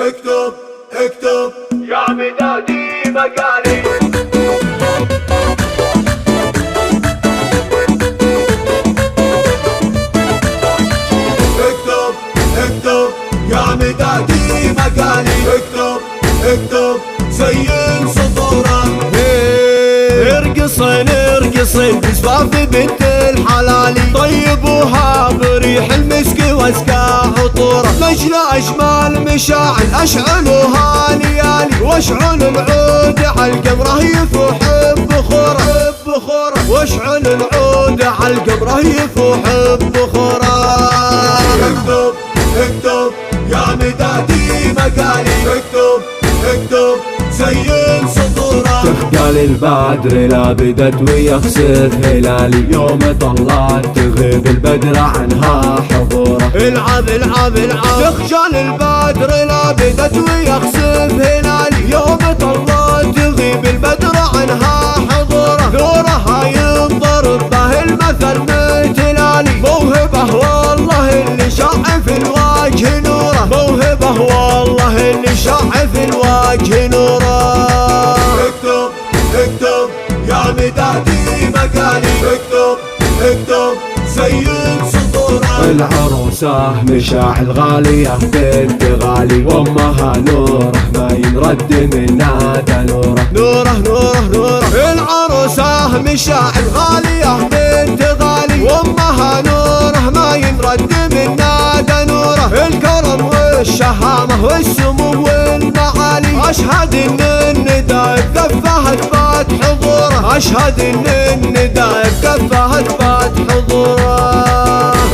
اكتب اكتب يا مدادي مقالي. اكتب اكتب يا مدادي مقالي. اكتب اكتب زين سطورك. ارقصين ارقصين بزفاف بنت الحلالي، طيب وهاب ريح المسك واسكى عطوره، مجلى اجمال مشاعل اشعلوها ليالي، واشعل العود على القمره يفوح بخوره بخوره، واشعل العود على القمره يفوح بخوره. اكتب اكتب يا مدادي مقالي. اكتب اكتب زين سطورك. تخجل البدر لا بدت ويخسف هلالي، يوم طلعت تغيب البدر عنها حضوره. العب العب العب. تخجل البدر لا بدت ويخسف هلالي، يوم طلعت تغيب البدر عنها حضوره. نورها ينضرب به المثل مثلالي، موهبه والله اللي شاع في الوجه نوره، موهبه والله اللي شاع في الوجه نوره. اكتب اكتب يا مدادي مقالي. اكتب اكتب زين سطورك. العروسة مشاعل غالية بنت غالي، وامها نوره ما ينرد من نادى نوره. نوره نوره نوره. العروسة مشاعل غالية بنت غالي، وامها نوره ما ينرد من نادى نوره. الكرم والشهامة والسمو والمعالي، اشهد ان الندى بكفها اثبات حضوره، اشهد ان الندى بكفها اثبات حضوره.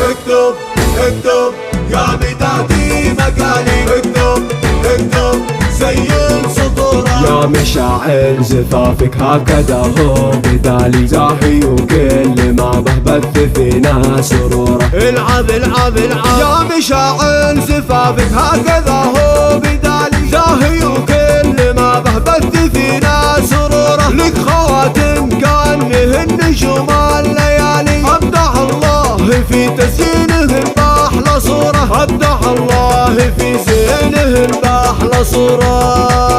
اكتب اكتب يا مدادي مقالي. اكتب اكتب زين سطورك. يا مشاعل زفافك هكذا هو بدالي، زاهي وكل ما به بث فينا سروره. العب العب العب. يا مشاعل زفافك هكذا هو بدالي، زاهي وكل ما به بث فينا سروره. لك خواتم كانهن نجوم الليالي، ابدع الله في تزيينهن باحلى صوره، ابدع الله في زينهن باحلى صوره.